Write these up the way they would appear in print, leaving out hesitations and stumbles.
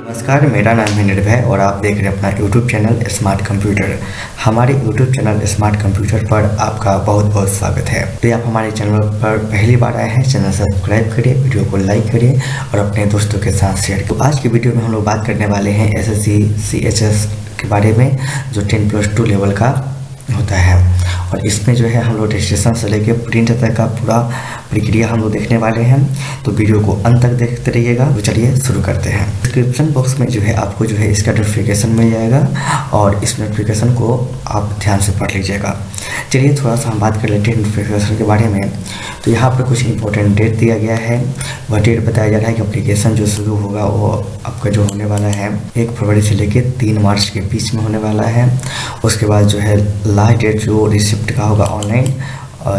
नमस्कार, मेरा नाम है निर्भय और आप देख रहे हैं अपना YouTube चैनल स्मार्ट कंप्यूटर। हमारे YouTube चैनल स्मार्ट कंप्यूटर पर आपका बहुत बहुत स्वागत है। तो आप हमारे चैनल पर पहली बार आए हैं, चैनल सब्सक्राइब करिए, वीडियो को लाइक करिए और अपने दोस्तों के साथ शेयर करिए। तो आज की वीडियो में हम लोग बात करने वाले हैं SSC CHS के बारे में, जो 10+2 लेवल का होता है। और इसमें जो है हम लोग रजिस्ट्रेशन से लेकर प्रिंट तक का पूरा प्रक्रिया हम लोग देखने वाले हैं। तो वीडियो को अंत तक देखते रहिएगा। तो चलिए शुरू करते हैं। डिस्क्रिप्शन बॉक्स में जो है आपको जो है इसका नोटिफिकेशन मिल जाएगा और इस नोटिफिकेशन को आप ध्यान से पढ़ लीजिएगा। चलिए थोड़ा सा हम बात कर लेते हैं नोटिफिकेशन के बारे में। तो यहाँ पर कुछ इंपॉर्टेंट डेट दिया गया है। वह डेट बताया जा रहा है कि एप्लीकेशन जो शुरू होगा वो आपका जो होने वाला है 1 फरवरी से लेकर 3 मार्च के बीच में होने वाला है। उसके बाद जो है लास्ट डेट जो रिसिप्ट का होगा ऑनलाइन,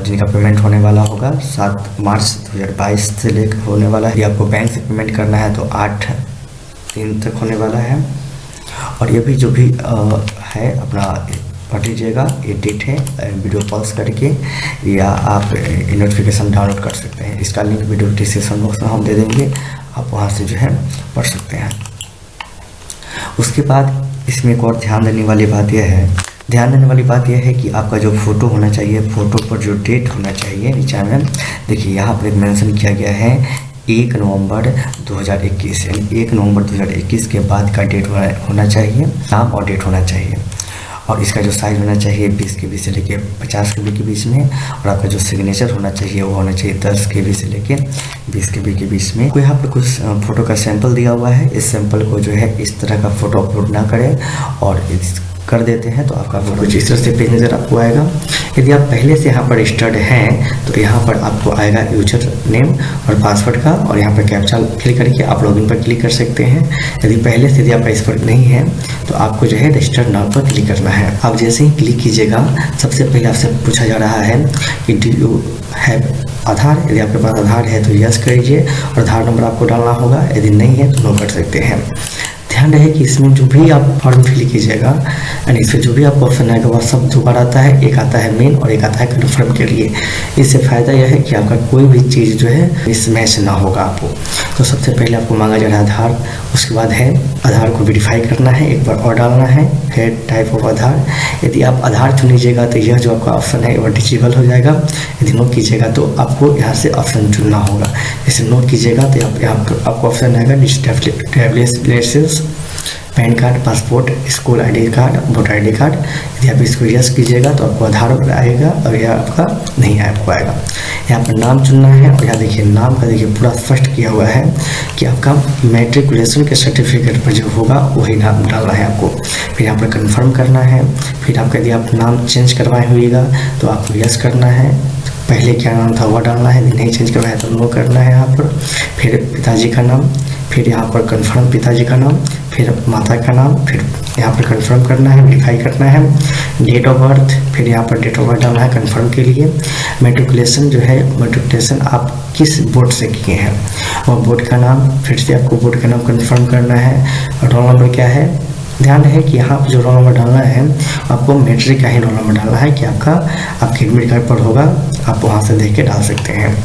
जिनका पेमेंट होने वाला होगा 7 मार्च 2022 से लेकर होने वाला है। ये आपको बैंक से पेमेंट करना है तो 8/3 तक होने वाला है। और ये भी जो भी है अपना पढ़ लीजिएगा। ये डेट है, वीडियो पॉज करके या आप नोटिफिकेशन डाउनलोड कर सकते हैं। इसका लिंक वीडियो डिस्क्रिप्शन बॉक्स में हम दे देंगे, आप वहाँ से जो है पढ़ सकते हैं। उसके बाद इसमें एक और ध्यान देने वाली बात यह है कि आपका जो फ़ोटो होना चाहिए, फ़ोटो पर जो डेट होना चाहिए नीचे में देखिए यहाँ पर मेंशन किया गया है 1 नवंबर 2021, यानी 1 नवंबर 2021 के बाद का डेट होना चाहिए, नाम और डेट होना चाहिए। और इसका जो साइज़ होना चाहिए 20 KB से लेके 50 KB के बीच में। और आपका जो सिग्नेचर होना चाहिए वो होना चाहिए 10 KB से लेके 20 KB के बीच में। कोई यहाँ पर कुछ फ़ोटो का सैंपल दिया हुआ है। इस सैंपल को जो है इस तरह का फ़ोटो अपलोड ना करें और कर देते हैं तो आपका कुछ इस तरह से पेज नज़र आपको आएगा। यदि आप पहले से यहाँ पर रजिस्टर्ड हैं तो यहाँ पर आपको आएगा यूजर नेम और पासवर्ड का, और यहाँ पर कैप्चा फिल करके आप लॉगिन पर क्लिक कर सकते हैं। यदि आपका इस पर नहीं है तो आपको जो है रजिस्टर्ड नाउ पर क्लिक करना है। आप जैसे ही क्लिक कीजिएगा सबसे पहले आपसे पूछा जा रहा है कि डू यू हैव आधार। यदि आपके पास आधार है तो यस करिए और आधार नंबर आपको डालना होगा। यदि नहीं है तो नो कर सकते हैं। ध्यान रहे कि इसमें जो भी आप फॉर्म फिल कीजिएगा यानी इसमें जो भी आपको ऑप्शन आएगा वह सब 2 बार आता है। एक आता है मेन और एक आता है कन्फर्म के लिए। इससे फ़ायदा यह है कि आपका कोई भी चीज़ जो है मिसमैच ना होगा आपको। तो सबसे पहले आपको मांगा जा रहा है आधार, उसके बाद है आधार को वेरीफाई करना है, एक बार और डालना है, फिर टाइप ऑफ आधार। यदि आप आधार चुन लीजिएगा तो यह जो आपका ऑप्शन है वह डिसेबल हो जाएगा। यदि नो कीजिएगा तो आपको यहाँ से ऑप्शन चुनना होगा। जैसे नो कीजिएगा तो यहाँ आपको ऑप्शन आएगा driving licence, PAN card, passport, school ID card, voter ID card. यदि आप इसको यस कीजिएगा तो आपको आधार आएगा और यह आपका नहीं आपको आएगा। यहाँ पर नाम चुनना है और यहाँ देखिए नाम का देखिए पूरा स्पष्ट किया हुआ है कि आपका मैट्रिकुलेशन के सर्टिफिकेट पर जो होगा वही नाम डालना है आपको। फिर यहाँ पर कंफर्म करना है। फिर आपका यदि आप नाम चेंज करवाए होइएगा तो आपको यस करना है। पहले क्या नाम था वह डालना है, यदि नहीं चेंज करवाया तो नो करना है यहाँ पर। फिर पिताजी का नाम, फिर यहाँ पर कंफर्म पिताजी का नाम, फिर माता का नाम, फिर यहाँ पर कंफर्म करना है, वेरीफाई करना है। डेट ऑफ बर्थ, फिर यहाँ पर डेट ऑफ बर्थ डालना है कंफर्म के लिए। मैट्रिकुलेशन जो है, मैट्रिकुलेशन आप किस बोर्ड से किए हैं वह बोर्ड का नाम, फिर से आपको बोर्ड का नाम कंफर्म करना है। और रोल नंबर क्या है, ध्यान रहे कि यहाँ पर जो रोल नंबर डालना है आपको मैट्रिक का ही रोल नंबर डालना है कि आपके एडमिट कार्ड पर होगा, आप वहाँ से देख के डाल सकते हैं।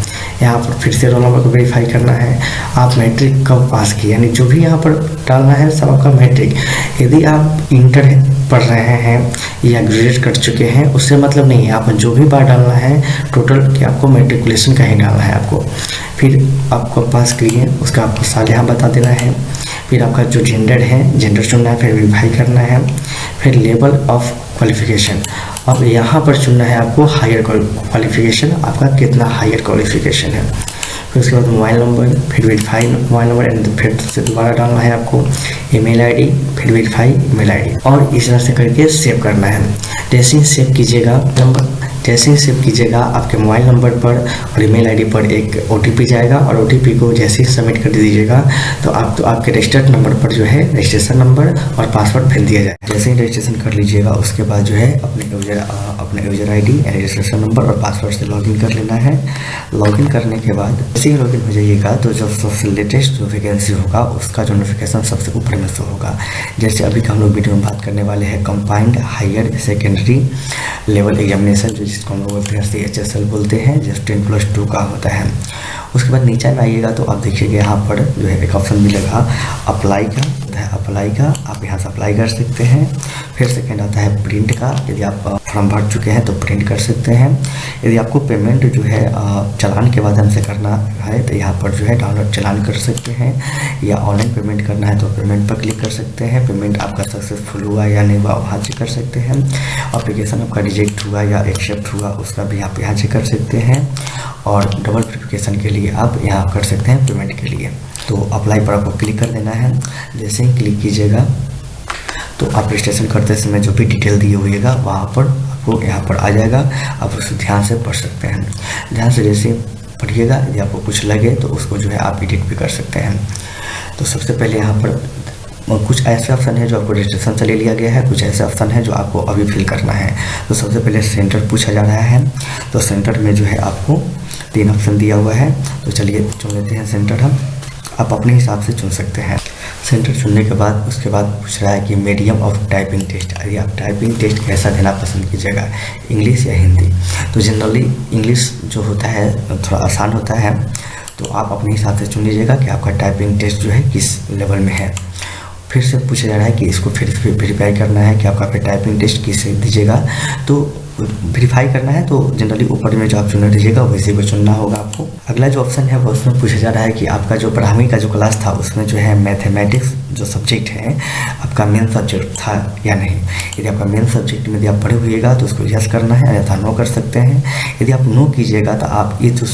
यहाँ पर फिर से रोल नंबर को वेरीफाई करना है। आप मैट्रिक कब पास किए, यानी जो भी यहाँ पर डालना है सब आपका मैट्रिक। यदि आप इंटर पढ़ रहे हैं या ग्रेजुएट कर चुके हैं उससे मतलब नहीं है। आप जो भी बार डालना है टोटल कि आपको मैट्रिकुलेशन का ही डालना है आपको। फिर आपको पास किए उसका आपको साल यहाँ बता देना है। फिर आपका जो जेंडर है, जेंडर चुनना है, फिर वेरीफाई करना है। फिर लेवल ऑफ क्वालिफिकेशन, अब यहाँ पर चुनना है आपको हायर क्वालिफिकेशन, आपका कितना हायर क्वालिफिकेशन है। फिर उसके बाद मोबाइल नंबर, फिर वेरीफाई मोबाइल नंबर एंड फिर से दोबारा डालना है आपको ईमेल ID, फिर वेरीफाई ईमेल ID और इस तरह से करके सेव करना है। जैसे ही सेव कीजिएगा आपके मोबाइल नंबर पर और ईमेल ID पर एक OTP जाएगा और OTP को जैसे ही सबमिट कर दीजिएगा तो आपके रजिस्टर्ड नंबर पर जो है रजिस्ट्रेशन नंबर और पासवर्ड भेज दिया जाएगा। जैसे ही रजिस्ट्रेशन कर लीजिएगा उसके बाद जो है अपने यूजर ID यानी रजिस्ट्रेशन नंबर और पासवर्ड से लॉगिन कर लेना है। लॉगिन करने के बाद जैसे ही लॉगिन हो जाइएगा तो जो सबसे लेटेस्ट जो वैकेंसी होगा उसका जो नोटिफिकेशन सबसे ऊपर में शो होगा। जैसे अभी हम लोग वीडियो में बात करने वाले हैं combined higher secondary level examination, जो जिसको हम लोग बोलते हैं CHSL बोलते हैं, जो 10+2 का होता है। उसके बाद नीचे में आइएगा तो आप देखिएगा यहाँ पर जो है एक ऑप्शन मिलेगा अप्लाई का। आता है अप्लाई का, आप यहाँ से अप्लाई कर सकते हैं। फिर सेकेंड आता है प्रिंट का, यदि आप फॉर्म भर चुके हैं तो प्रिंट कर सकते हैं। यदि आपको पेमेंट जो है चालान के माध्यम से करना है तो यहाँ पर जो है डाउनलोड चालान कर सकते हैं, या ऑनलाइन पेमेंट करना है तो पेमेंट पर क्लिक कर सकते हैं। पेमेंट आपका सक्सेसफुल हुआ या नहीं हुआ वहाँ चेक कर सकते हैं। एप्लीकेशन आपका रिजेक्ट हुआ या एक्सेप्ट हुआ उसका भी आप यहाँ चेक कर सकते हैं। और डबल वेरिफिकेशन के लिए आप यहाँ कर सकते हैं पेमेंट के लिए। तो अप्लाई पर आपको क्लिक कर देना है। जैसे ही क्लिक कीजिएगा तो आप रजिस्ट्रेशन करते समय जो भी डिटेल दी हुईगा वहाँ पर आपको यहाँ पर आ जाएगा, आप उसे ध्यान से पढ़ सकते हैं। ध्यान से जैसे पढ़िएगा, यदि आपको कुछ लगे तो उसको जो है आप एडिट भी कर सकते हैं। तो सबसे पहले यहाँ पर कुछ ऐसे ऑप्शन है जो आपको रजिस्ट्रेशन से ले लिया गया है, कुछ ऐसे ऑप्शन है जो आपको अभी फिल करना है। तो सबसे पहले सेंटर पूछा जा रहा है, तो सेंटर में जो है आपको 3 ऑप्शन दिया हुआ है। तो चलिए चुन लेते हैं सेंटर हम। आप अपने हिसाब से चुन सकते हैं। सेंटर चुनने के बाद उसके बाद पूछ रहा है कि मीडियम ऑफ टाइपिंग टेस्ट, यदि आप टाइपिंग टेस्ट कैसा देना पसंद कीजिएगा, इंग्लिश या हिंदी। तो जनरली इंग्लिश जो होता है थोड़ा आसान होता है, तो आप अपने हिसाब से चुन लीजिएगा कि आपका टाइपिंग टेस्ट जो है किस लेवल में है। फिर से पूछा जा रहा है कि इसको फिर वेरीफाई करना है कि आपका फिर टाइपिंग टेस्ट किससे दीजिएगा। तो वेरीफाई करना है तो जनरली ऊपर में जो आप चुन दीजिएगा वैसे को चुनना होगा आपको। अगला जो ऑप्शन है वो उसमें पूछा जा रहा है कि आपका जो 12वीं का जो क्लास था उसमें जो है मैथमेटिक्स जो सब्जेक्ट है आपका मेन सब्जेक्ट था या नहीं। यदि आपका मेन सब्जेक्ट में यदि आप पढ़े हुएगा तो उसको यस करना है, अन्यथा नो कर सकते हैं। यदि आप नो कीजिएगा तो आप ये तो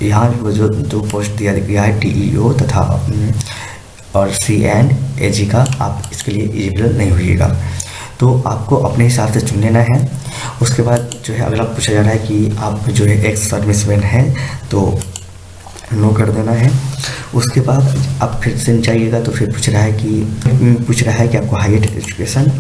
यहाँ जो 2 पोस्ट दिया गया है TEO तथा और C&AG का, आप इसके लिए एलिजिबल नहीं होइएगा। तो आपको अपने हिसाब से चुन लेना है। उसके बाद जो है अगला पूछा जा रहा है कि आप जो है एक्स सर्विसमैन है तो नो कर देना है। उसके बाद आप फिर से चाहिएगा तो फिर पूछ रहा है कि आपको हायर एजुकेशन,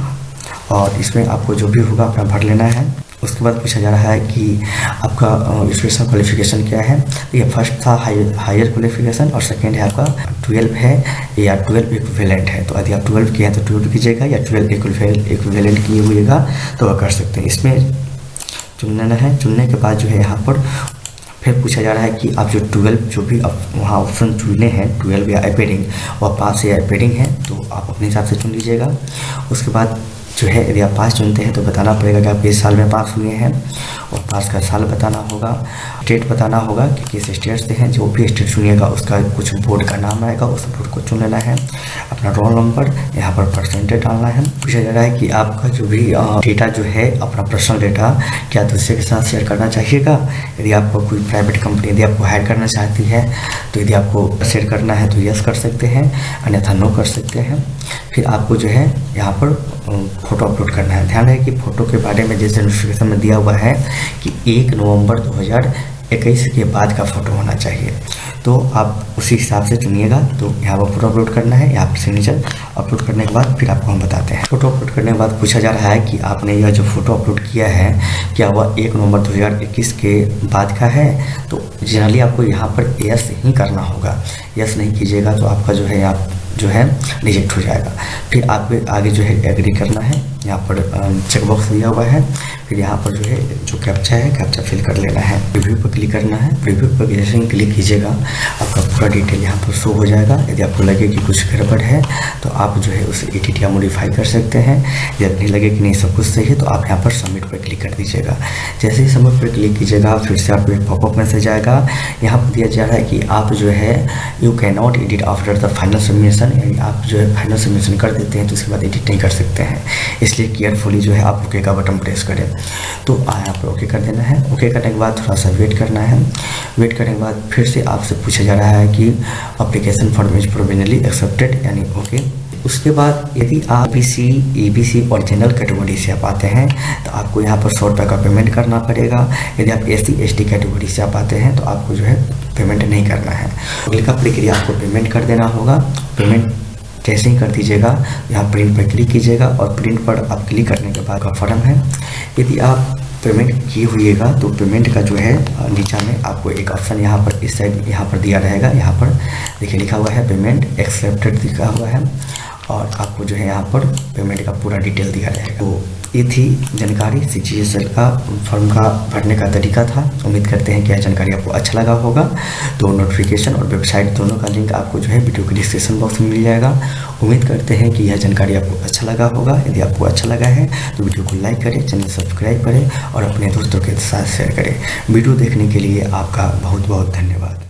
और इसमें आपको जो भी होगा अपना भर लेना है। उसके बाद पूछा जा रहा है कि आपका एजुकेशन क्वालिफिकेशन क्या है। ये फर्स्ट था हायर क्वालिफिकेशन और सेकंड है आपका 12 है या 12 इक्विवेलेंट है। तो यदि आप 12 किए हैं तो 12 कीजिएगा, या 12 इक्विवेलेंट किए हुएगा तो वह कर सकते हैं। इसमें चुन लेना है। चुनने के बाद जो है यहाँ पर फिर पूछा जा रहा है कि आप जो 12 जो भी आप वहाँ ऑप्शन चुने हैं 12 या एपेडिंग, वह पास या एपेडिंग है, तो आप अपने हिसाब से चुन लीजिएगा। उसके बाद जो है यदि आप पास चुनते हैं तो बताना पड़ेगा कि आप किस साल में पास हुए हैं, और पास का साल बताना होगा। स्टेट बताना होगा कि किस स्टेट से हैं। जो भी स्टेट चुनिएगा उसका कुछ बोर्ड का नाम आएगा, उस बोर्ड को चुन लेना है। अपना रोल नंबर यहाँ पर परसेंटेज डालना है। पूछा जा रहा है कि आपका जो भी डेटा जो है अपना पर्सनल डेटा क्या दूसरे के साथ शेयर करना चाहिएगा। यदि आपको कोई प्राइवेट कंपनी यदि आपको हायर करना चाहती है तो यदि आपको शेयर करना है तो यस कर सकते हैं, अन्यथा नो कर सकते हैं। फिर आपको जो है यहाँ पर फ़ोटो अपलोड करना है। ध्यान है कि फ़ोटो के बारे में जैसे नोटिफिकेशन में दिया हुआ है कि 1 नवंबर 2021 के बाद का फ़ोटो होना चाहिए, तो आप उसी हिसाब से चुनिएगा। तो यहाँ पर फ़ोटो अपलोड करना है। यहाँ पर सिग्नेचर अपलोड करने के बाद फिर आपको हम बताते हैं। फ़ोटो अपलोड करने के बाद पूछा जा रहा है कि आपने यह जो फ़ोटो अपलोड किया है क्या वह 1 नवंबर 2021 के बाद का है। तो जनरली आपको यहाँ पर यस ही करना होगा। यस नहीं कीजिएगा तो आपका जो है आप जो है रिजेक्ट हो जाएगा। फिर आप आगे जो है एग्री करना है। यहाँ पर चेक बॉक्स दिया हुआ है। फिर यहाँ पर जो है जो कैप्चा है कैप्चा फिल कर लेना है। प्रीव्यू पर क्लिक करना है। प्रीव्यू पर जैसे ही क्लिक कीजिएगा आपका पूरा डिटेल यहाँ पर शो हो जाएगा। यदि आपको लगे कि कुछ गड़बड़ है तो आप जो है उसे एडिट या मॉडिफाई कर सकते हैं। यदि नहीं लगे कि नहीं सब कुछ सही है तो आप यहाँ पर सबमिट पर क्लिक कर दीजिएगा। जैसे ही सबमिट पर क्लिक कीजिएगा फिर से आपको एक पॉपअप मैसेज आएगा। यहाँ पर दिया जा रहा है कि आप जो है you can not edit after the final submission, यानी आप जो है फाइनल सबमिशन कर देते हैं तो उसके बाद एडिट नहीं कर सकते हैं। इसलिए केयरफुली जो है आप ओके का बटन प्रेस करें। तो यहाँ पर ओके कर देना है। ओके करने के बाद थोड़ा सा वेट करना है। वेट करने के बाद फिर से आपसे पूछा जा रहा है कि application form is provisionally accepted, यानी ओके। उसके बाद यदि आप BC, EBC और जनरल कैटेगरी से आप आते हैं तो आपको यहाँ पर 100 रुपये का पेमेंट करना पड़ेगा। यदि आप SC, ST कैटेगरी से आप आते हैं तो आपको जो है पेमेंट नहीं करना है। अगली का प्रक्रिया आपको पेमेंट कर देना होगा। पेमेंट जैसे ही कर दीजिएगा यहाँ प्रिंट पर क्लिक कीजिएगा, और प्रिंट पर आप क्लिक करने के बाद का फॉर्म है। यदि आप पेमेंट किए हुएगा तो पेमेंट का जो है नीचे में आपको एक ऑप्शन यहाँ पर इस साइड यहाँ पर दिया रहेगा। यहाँ पर देखिए लिखा हुआ है पेमेंट एक्सेप्टेड लिखा हुआ है, और आपको जो है यहाँ पर पेमेंट का पूरा डिटेल दिया रहेगा। तो ये थी जानकारी CGSL का फॉर्म का भरने का तरीका था। उम्मीद करते हैं कि यह जानकारी आपको अच्छा लगा होगा। तो नोटिफिकेशन और वेबसाइट दोनों का लिंक आपको जो है वीडियो के डिस्क्रिप्शन बॉक्स में मिल जाएगा। उम्मीद करते हैं कि यह जानकारी आपको अच्छा लगा होगा। यदि आपको अच्छा लगा है तो वीडियो को लाइक करें, चैनल सब्सक्राइब करें और अपने दोस्तों के साथ शेयर करें। वीडियो देखने के लिए आपका बहुत बहुत धन्यवाद।